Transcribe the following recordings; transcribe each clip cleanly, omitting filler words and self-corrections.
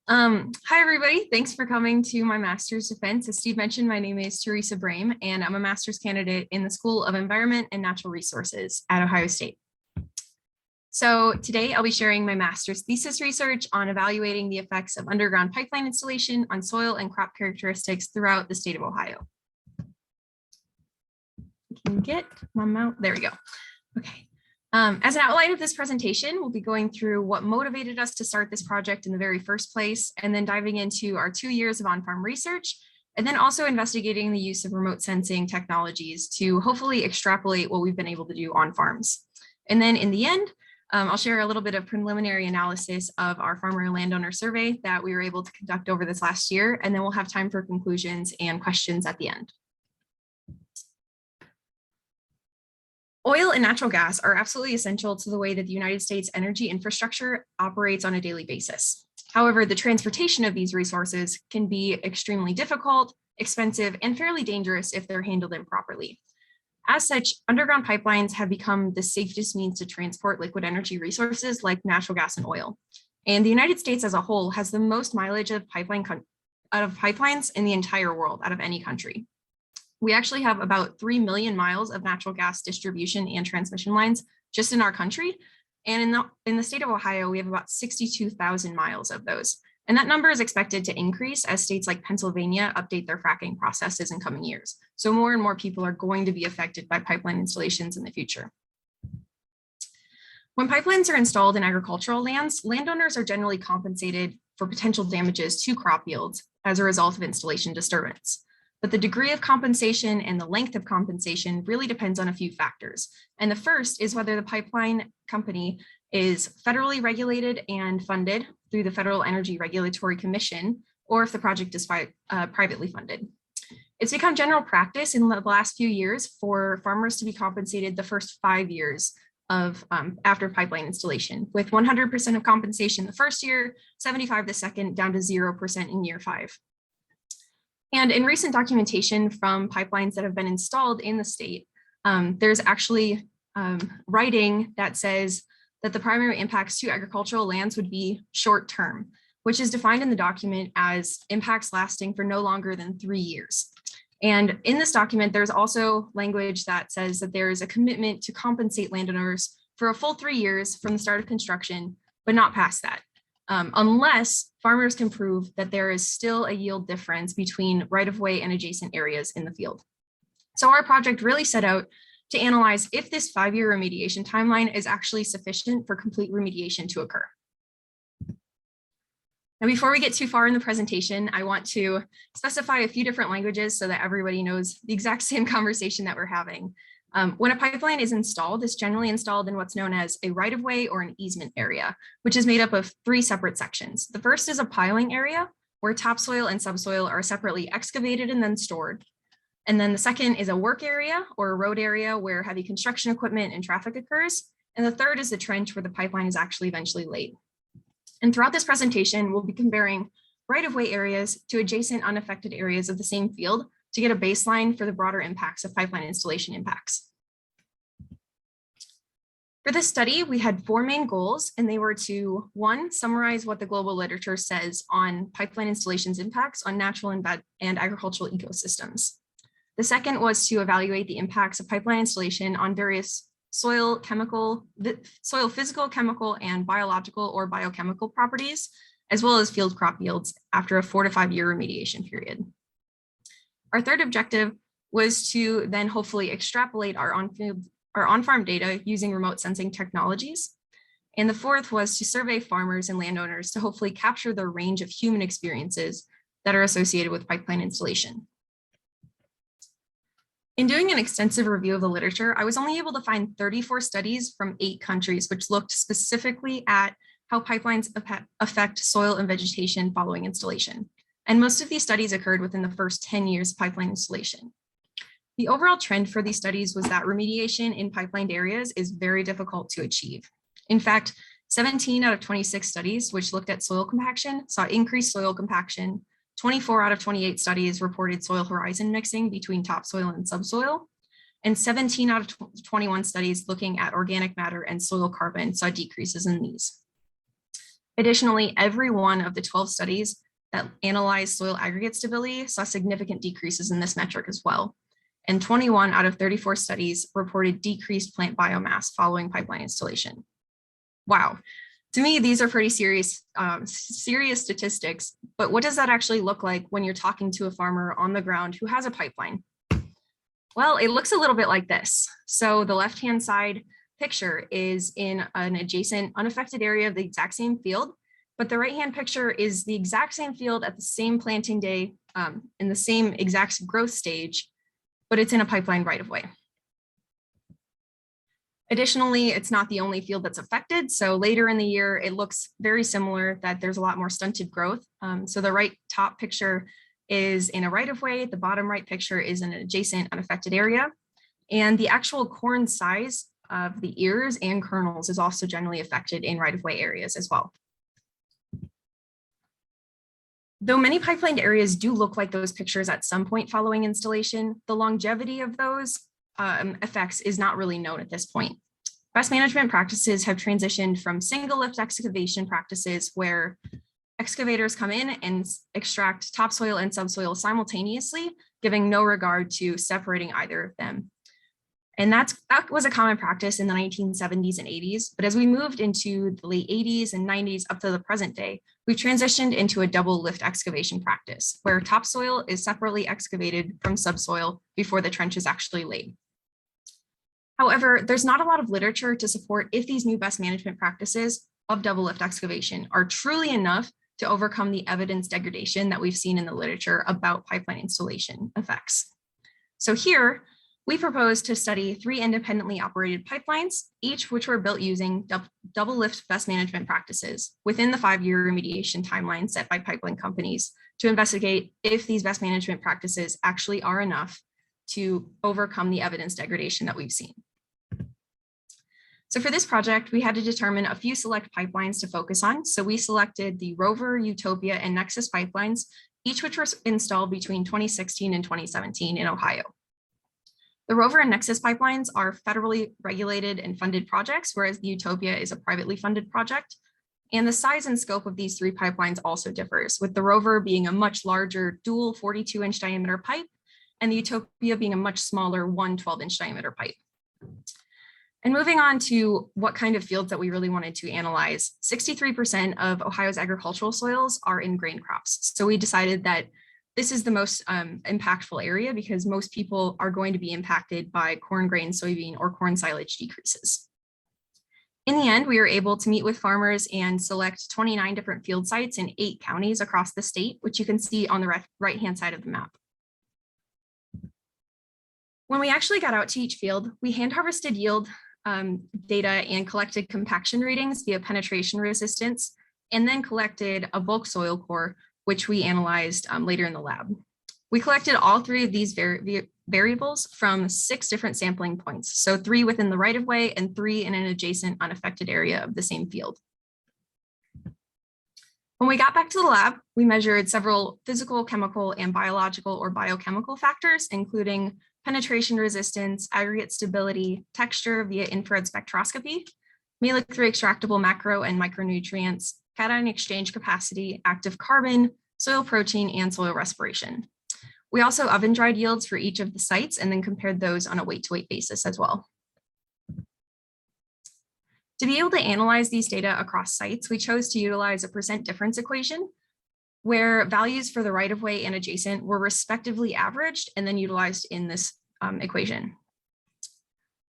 Hi, everybody. Thanks for coming to my master's defense. As Steve mentioned, my name is Theresa Brehm, and I'm a master's candidate in the School of Environment and Natural Resources at Ohio State. So today I'll be sharing my master's thesis research on evaluating the effects of underground pipeline installation on soil and crop characteristics throughout the state of Ohio. I can get my mouse, there we go. Okay. As an outline of this presentation, we'll be going through what motivated us to start this project in the very first place, and then diving into our 2 years of on-farm research, and then also investigating the use of remote sensing technologies to hopefully extrapolate what we've been able to do on farms. And then in the end, I'll share a little bit of preliminary analysis of our farmer and landowner survey that we were able to conduct over this last year, and then we'll have time for conclusions and questions at the end. Oil and natural gas are absolutely essential to the way that the United States energy infrastructure operates on a daily basis. However, the transportation of these resources can be extremely difficult, expensive, and fairly dangerous if they're handled improperly. As such, underground pipelines have become the safest means to transport liquid energy resources like natural gas and oil. And the United States as a whole has the most mileage of pipelines in the entire world out of any country. We actually have about 3 million miles of natural gas distribution and transmission lines just in our country. And in the state of Ohio, we have about 62,000 miles of those. And that number is expected to increase as states like Pennsylvania update their fracking processes in coming years. So more and more people are going to be affected by pipeline installations in the future. When pipelines are installed in agricultural lands, landowners are generally compensated for potential damages to crop yields as a result of installation disturbance. But the degree of compensation and the length of compensation really depends on a few factors. And the first is whether the pipeline company is federally regulated and funded through the Federal Energy Regulatory Commission, or if the project is privately funded. It's become general practice in the last few years for farmers to be compensated the first 5 years of after pipeline installation, with 100% of compensation the first year, 75% the second, down to 0% in year 5. And in recent documentation from pipelines that have been installed in the state, there's actually writing that says that the primary impacts to agricultural lands would be short term, which is defined in the document as impacts lasting for no longer than 3 years. And in this document, there's also language that says that there is a commitment to compensate landowners for a full 3 years from the start of construction, but not past that. Unless farmers can prove that there is still a yield difference between right-of-way and adjacent areas in the field. So our project really set out to analyze if this 5-year remediation timeline is actually sufficient for complete remediation to occur. Now, before we get too far in the presentation, I want to specify a few different languages so that everybody knows the exact same conversation that we're having. When a pipeline is installed, it's generally installed in what's known as a right-of-way or an easement area, which is made up of 3 separate sections. The first is a piling area, where topsoil and subsoil are separately excavated and then stored. And then the second is a work area or a road area where heavy construction equipment and traffic occurs. And the third is the trench where the pipeline is actually eventually laid. And throughout this presentation, we'll be comparing right-of-way areas to adjacent unaffected areas of the same field to get a baseline for the broader impacts of pipeline installation impacts. For this study, we had 4 main goals, and they were to, 1, summarize what the global literature says on pipeline installations impacts on natural and agricultural ecosystems. The second was to evaluate the impacts of pipeline installation on various soil physical, chemical, and biological or biochemical properties, as well as field crop yields after a 4 to 5 year remediation period. Our third objective was to then hopefully extrapolate our on-farm data using remote sensing technologies. And the fourth was to survey farmers and landowners to hopefully capture the range of human experiences that are associated with pipeline installation. In doing an extensive review of the literature, I was only able to find 34 studies from 8 countries, which looked specifically at how pipelines affect soil and vegetation following installation. And most of these studies occurred within the first 10 years of pipeline installation. The overall trend for these studies was that remediation in pipelined areas is very difficult to achieve. In fact, 17 out of 26 studies, which looked at soil compaction, saw increased soil compaction. 24 out of 28 studies reported soil horizon mixing between topsoil and subsoil. And 17 out of 21 studies looking at organic matter and soil carbon saw decreases in these. Additionally, every one of the 12 studies that analyzed soil aggregate stability saw significant decreases in this metric as well. And 21 out of 34 studies reported decreased plant biomass following pipeline installation. Wow. To me, these are pretty serious statistics, but what does that actually look like when you're talking to a farmer on the ground who has a pipeline? Well, it looks a little bit like this. So the left-hand side picture is in an adjacent unaffected area of the exact same field, but the right-hand picture is the exact same field at the same planting day in the same exact growth stage, but it's in a pipeline right-of-way. Additionally, it's not the only field that's affected. So later in the year, it looks very similar, that there's a lot more stunted growth. So the right top picture is in a right-of-way. The bottom right picture is in an adjacent unaffected area. And the actual corn size of the ears and kernels is also generally affected in right-of-way areas as well. Though many pipelined areas do look like those pictures at some point following installation, the longevity of those effects is not really known at this point. Best management practices have transitioned from single lift excavation practices where excavators come in and extract topsoil and subsoil simultaneously, giving no regard to separating either of them. And that was a common practice in the 1970s and 80s. But as we moved into the late 80s and 90s up to the present day, we transitioned into a double lift excavation practice where topsoil is separately excavated from subsoil before the trench is actually laid. However, there's not a lot of literature to support if these new best management practices of double lift excavation are truly enough to overcome the evidence degradation that we've seen in the literature about pipeline installation effects. So here, we propose to study 3 independently operated pipelines, each which were built using double lift best management practices within the 5-year remediation timeline set by pipeline companies to investigate if these best management practices actually are enough to overcome the evidence degradation that we've seen. So for this project, we had to determine a few select pipelines to focus on. So we selected the Rover, Utopia, and Nexus pipelines, each which were installed between 2016 and 2017 in Ohio. The Rover and Nexus pipelines are federally regulated and funded projects, whereas the Utopia is a privately funded project. And the size and scope of these 3 pipelines also differs, with the Rover being a much larger dual 42-inch diameter pipe, and the Utopia being a much smaller 1 12-inch diameter pipe. And moving on to what kind of fields that we really wanted to analyze, 63% of Ohio's agricultural soils are in grain crops. So we decided that this is the most impactful area because most people are going to be impacted by corn, grain, soybean, or corn silage decreases. In the end, we were able to meet with farmers and select 29 different field sites in 8 counties across the state, which you can see on the right-hand side of the map. When we actually got out to each field, we hand harvested yield data and collected compaction readings via penetration resistance, and then collected a bulk soil core, which we analyzed later in the lab. We collected all 3 of these variables from 6 different sampling points, so 3 within the right-of-way and 3 in an adjacent unaffected area of the same field. When we got back to the lab, we measured several physical, chemical, and biological or biochemical factors, including penetration resistance, aggregate stability, texture via infrared spectroscopy, Mehlich-3 extractable macro and micronutrients, cation exchange capacity, active carbon, soil protein, and soil respiration. We also oven dried yields for each of the sites and then compared those on a weight-to-weight basis as well. To be able to analyze these data across sites, we chose to utilize a percent difference equation where values for the right-of-way and adjacent were respectively averaged and then utilized in this equation.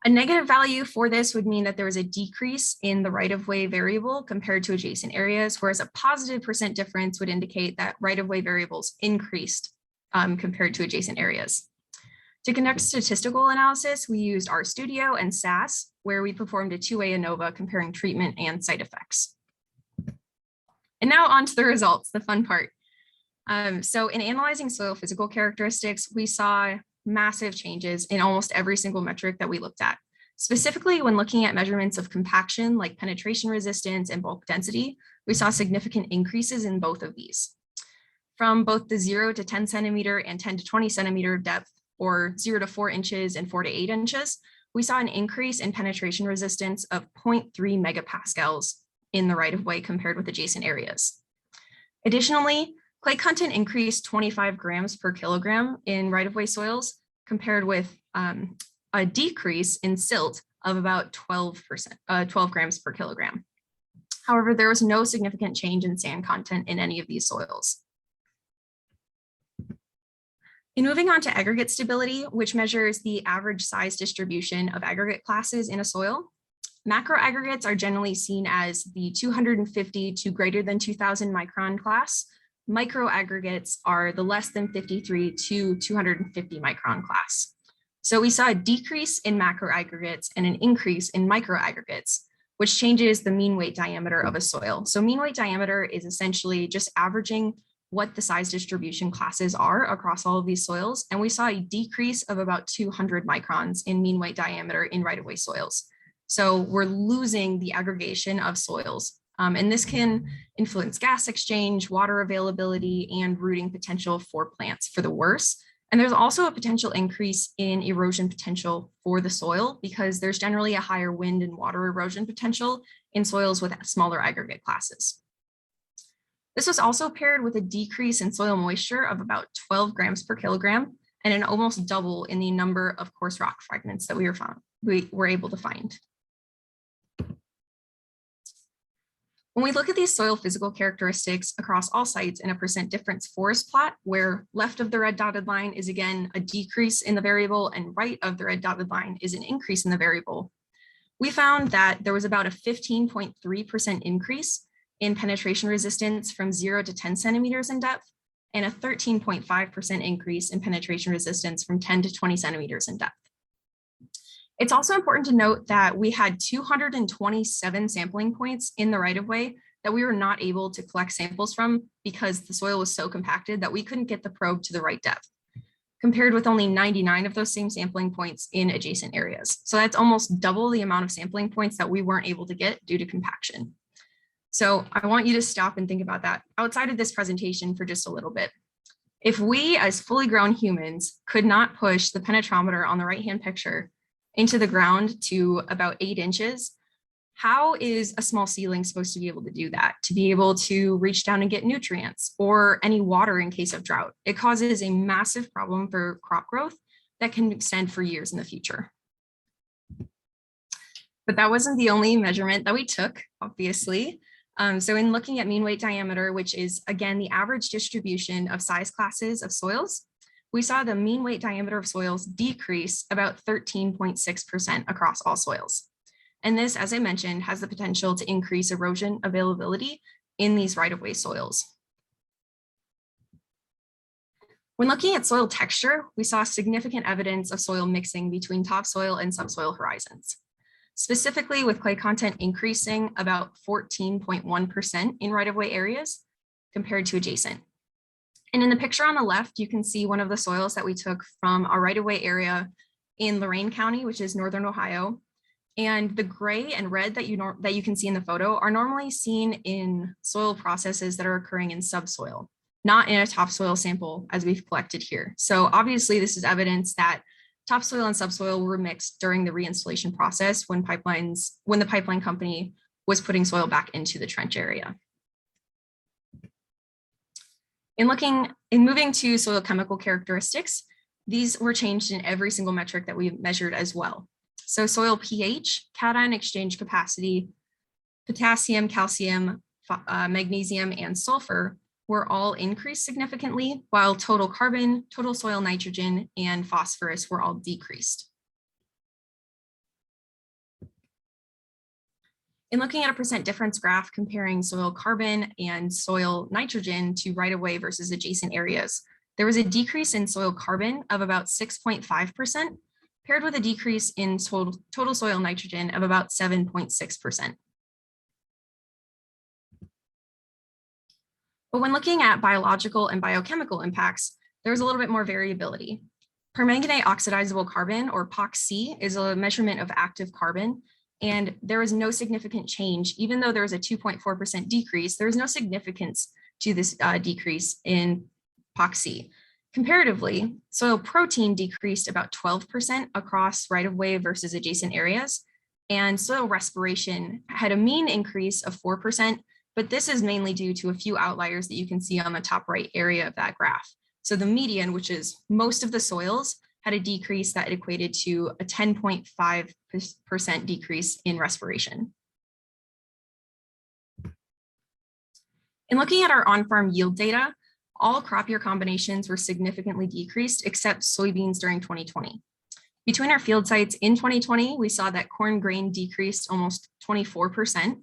A negative value for this would mean that there was a decrease in the right-of-way variable compared to adjacent areas, whereas a positive percent difference would indicate that right-of-way variables increased compared to adjacent areas. To conduct statistical analysis, we used RStudio and SAS, where we performed a 2-way ANOVA comparing treatment and site effects. And now on to the results, the fun part. So in analyzing soil physical characteristics, we saw massive changes in almost every single metric that we looked at. Specifically, when looking at measurements of compaction like penetration resistance and bulk density, we saw significant increases in both of these. From both the 0 to 10 centimeter and 10 to 20 centimeter depth, or 0 to 4 inches and 4 to 8 inches, we saw an increase in penetration resistance of 0.3 megapascals in the right-of-way compared with adjacent areas. Additionally, clay content increased 25 grams per kilogram in right-of-way soils compared with a decrease in silt of about 12 grams per kilogram. However, there was no significant change in sand content in any of these soils. In moving on to aggregate stability, which measures the average size distribution of aggregate classes in a soil, macro aggregates are generally seen as the 250 to greater than 2000 micron class. Micro aggregates are the less than 53 to 250 micron class. So we saw a decrease in macro aggregates and an increase in micro aggregates, which changes the mean weight diameter of a soil. So mean weight diameter is essentially just averaging what the size distribution classes are across all of these soils. And we saw a decrease of about 200 microns in mean weight diameter in right-of-way soils. So we're losing the aggregation of soils. And this can influence gas exchange, water availability, and rooting potential for plants for the worse. And there's also a potential increase in erosion potential for the soil because there's generally a higher wind and water erosion potential in soils with smaller aggregate classes. This was also paired with a decrease in soil moisture of about 12 grams per kilogram and an almost double in the number of coarse rock fragments that we were able to find. When we look at these soil physical characteristics across all sites in a percent difference forest plot, where left of the red dotted line is again a decrease in the variable and right of the red dotted line is an increase in the variable, we found that there was about a 15.3% increase in penetration resistance from 0 to 10 centimeters in depth, and a 13.5% increase in penetration resistance from 10 to 20 centimeters in depth. It's also important to note that we had 227 sampling points in the right-of-way that we were not able to collect samples from because the soil was so compacted that we couldn't get the probe to the right depth, compared with only 99 of those same sampling points in adjacent areas. So that's almost double the amount of sampling points that we weren't able to get due to compaction. So I want you to stop and think about that outside of this presentation for just a little bit. If we as fully grown humans could not push the penetrometer on the right-hand picture into the ground to about 8 inches, how is a small seedling supposed to be able to do that? To be able to reach down and get nutrients or any water in case of drought? It causes a massive problem for crop growth that can extend for years in the future. But that wasn't the only measurement that we took, obviously. So in looking at mean weight diameter, which is again the average distribution of size classes of soils, we saw the mean weight diameter of soils decrease about 13.6% across all soils. And this, as I mentioned, has the potential to increase erosion availability in these right-of-way soils. When looking at soil texture, we saw significant evidence of soil mixing between topsoil and subsoil horizons, specifically with clay content increasing about 14.1% in right-of-way areas compared to adjacent. And in the picture on the left, you can see one of the soils that we took from our right-of-way area in Lorain County, which is northern Ohio. And the gray and red that you can see in the photo are normally seen in soil processes that are occurring in subsoil, not in a topsoil sample as we've collected here. So obviously this is evidence that topsoil and subsoil were mixed during the reinstallation process when the pipeline company was putting soil back into the trench area. In moving to soil chemical characteristics, these were changed in every single metric that we measured as well. So soil pH, cation exchange capacity, potassium, calcium, magnesium, and sulfur were all increased significantly, while total carbon, total soil nitrogen, and phosphorus were all decreased. In looking at a percent difference graph comparing soil carbon and soil nitrogen to right-of-way versus adjacent areas, there was a decrease in soil carbon of about 6.5%, paired with a decrease in total soil nitrogen of about 7.6%. But when looking at biological and biochemical impacts, there's a little bit more variability. Permanganate oxidizable carbon, or POC, is a measurement of active carbon, and there is no significant change. Even though there was a 2.4% decrease, there is no significance to this decrease in POC. Comparatively, soil protein decreased about 12% across right-of-way versus adjacent areas, and soil respiration had a mean increase of 4%, but this is mainly due to a few outliers that you can see on the top right area of that graph. So the median, which is most of the soils, had a decrease that equated to a 10.5% decrease in respiration. In looking at our on-farm yield data, all crop year combinations were significantly decreased except soybeans during 2020. Between our field sites in 2020, we saw that corn grain decreased almost 24%,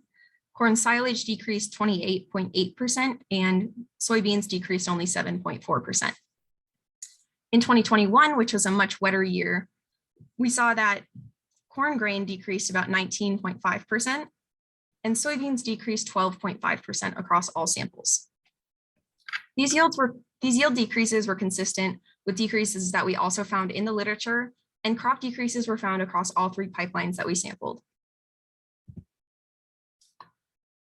corn silage decreased 28.8%, and soybeans decreased only 7.4%. In 2021, which was a much wetter year, we saw that corn grain decreased about 19.5%, and soybeans decreased 12.5% across all samples. These yield decreases were consistent with decreases that we also found in the literature, and crop decreases were found across all 3 pipelines that we sampled.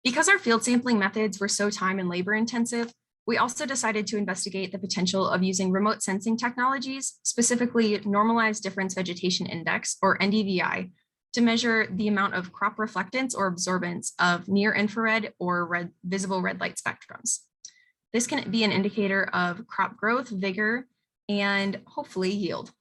Because our field sampling methods were so time and labor intensive, we also decided to investigate the potential of using remote sensing technologies, specifically normalized difference vegetation index, or NDVI, to measure the amount of crop reflectance or absorbance of near infrared or visible red light spectrums. This can be an indicator of crop growth, vigor, and hopefully yield.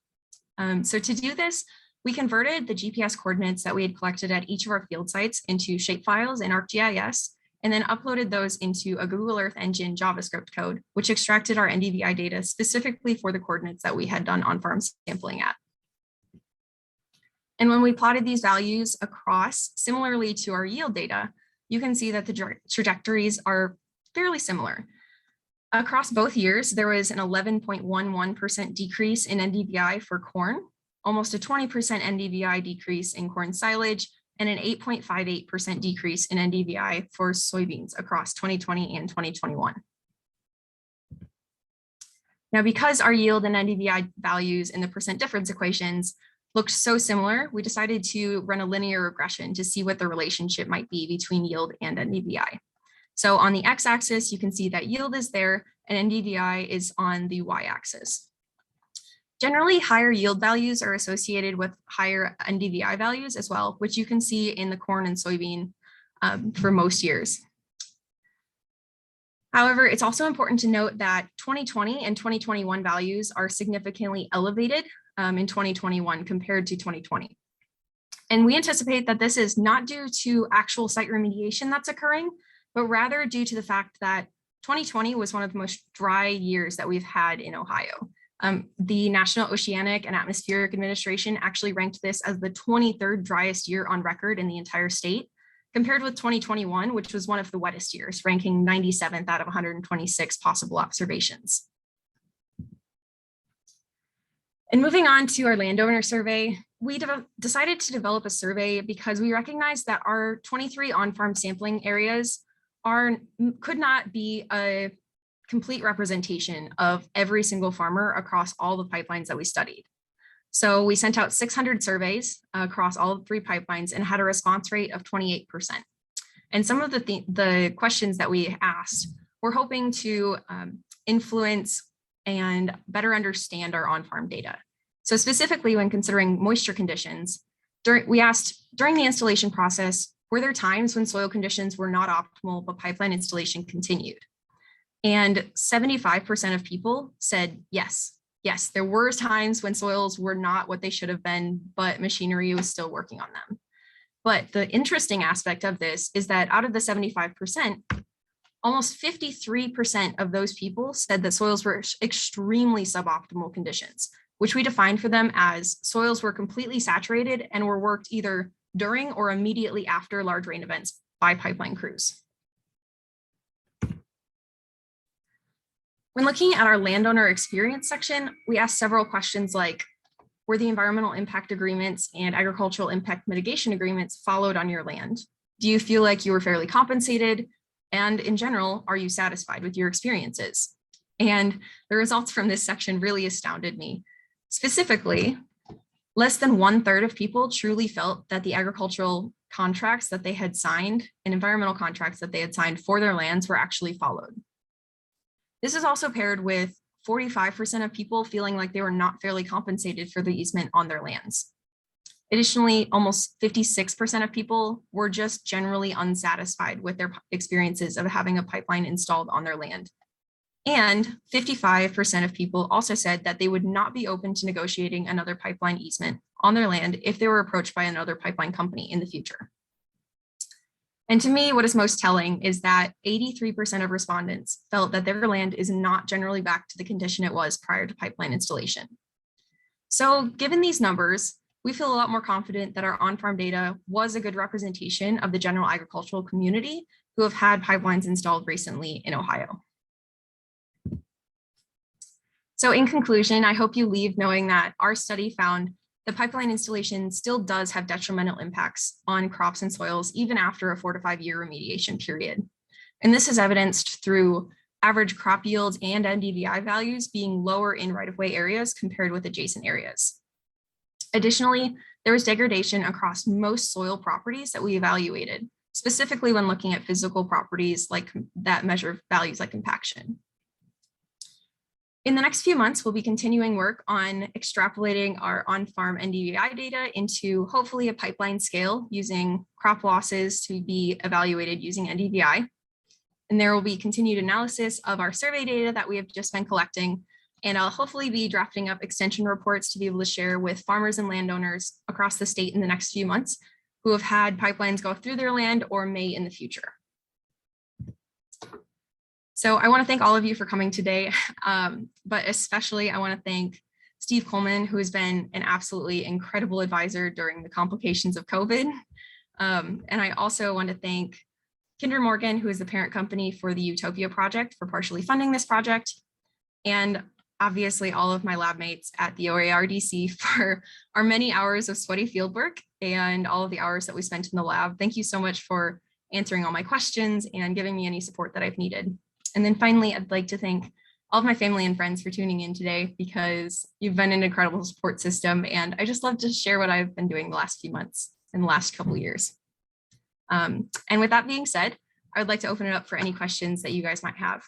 So to do this, we converted the GPS coordinates that we had collected at each of our field sites into shapefiles in ArcGIS, and then uploaded those into a Google Earth Engine JavaScript code, which extracted our NDVI data specifically for the coordinates that we had done on-farm sampling at. And when we plotted these values across, similarly to our yield data, you can see that the trajectories are fairly similar. Across both years, there was an 11.11% decrease in NDVI for corn, almost a 20% NDVI decrease in corn silage, and an 8.58% decrease in NDVI for soybeans across 2020 and 2021. Now, because our yield and NDVI values in the percent difference equations looked so similar, we decided to run a linear regression to see what the relationship might be between yield and NDVI. So on the x-axis, you can see that yield is there and NDVI is on the y-axis. Generally, higher yield values are associated with higher NDVI values as well, which you can see in the corn and soybean for most years. However, it's also important to note that 2020 and 2021 values are significantly elevated in 2021 compared to 2020. And we anticipate that this is not due to actual site remediation that's occurring, but rather due to the fact that 2020 was one of the most dry years that we've had in Ohio. The National Oceanic and Atmospheric Administration actually ranked this as the 23rd driest year on record in the entire state, compared with 2021, which was one of the wettest years, ranking 97th out of 126 possible observations. And moving on to our landowner survey, we decided to develop a survey because we recognized that our 23 on-farm sampling areas could not be a complete representation of every single farmer across all the pipelines that we studied. So we sent out 600 surveys across all 3 pipelines and had a response rate of 28%. And some of the questions that we asked were hoping to influence and better understand our on-farm data. So specifically when considering moisture conditions, we asked during the installation process, were there times when soil conditions were not optimal, but pipeline installation continued? And 75% of people said yes. Yes, there were times when soils were not what they should have been, but machinery was still working on them. But the interesting aspect of this is that out of the 75%, almost 53% of those people said that soils were extremely suboptimal conditions, which we defined for them as soils were completely saturated and were worked either during or immediately after large rain events by pipeline crews. When looking at our landowner experience section, we asked several questions like, were the environmental impact agreements and agricultural impact mitigation agreements followed on your land? Do you feel like you were fairly compensated? And in general, are you satisfied with your experiences? And the results from this section really astounded me. Specifically, less than 1/3 of people truly felt that the agricultural contracts that they had signed and environmental contracts that they had signed for their lands were actually followed. This is also paired with 45% of people feeling like they were not fairly compensated for the easement on their lands. Additionally, almost 56% of people were just generally unsatisfied with their experiences of having a pipeline installed on their land. And 55% of people also said that they would not be open to negotiating another pipeline easement on their land if they were approached by another pipeline company in the future. And to me, what is most telling is that 83% of respondents felt that their land is not generally back to the condition it was prior to pipeline installation. So given these numbers, we feel a lot more confident that our on-farm data was a good representation of the general agricultural community who have had pipelines installed recently in Ohio. So in conclusion, I hope you leave knowing that our study found the pipeline installation still does have detrimental impacts on crops and soils, even after a 4 to 5 year remediation period. And this is evidenced through average crop yields and NDVI values being lower in right-of-way areas compared with adjacent areas. Additionally, there was degradation across most soil properties that we evaluated, specifically when looking at physical properties like that measure values like compaction. In the next few months, we'll be continuing work on extrapolating our on-farm NDVI data into hopefully a pipeline scale using crop losses to be evaluated using NDVI. And there will be continued analysis of our survey data that we have just been collecting. And I'll hopefully be drafting up extension reports to be able to share with farmers and landowners across the state in the next few months who have had pipelines go through their land or may in the future. So I want to thank all of you for coming today, but especially I want to thank Steve Coleman, who has been an absolutely incredible advisor during the complications of COVID. And I also want to thank Kinder Morgan, who is the parent company for the Utopia project, for partially funding this project. And obviously all of my lab mates at the OARDC for our many hours of sweaty fieldwork and all of the hours that we spent in the lab. Thank you so much for answering all my questions and giving me any support that I've needed. And then finally, I'd like to thank all of my family and friends for tuning in today because you've been an incredible support system. And I just love to share what I've been doing the last few months and the last couple of years. And with that being said, I would like to open it up for any questions that you guys might have.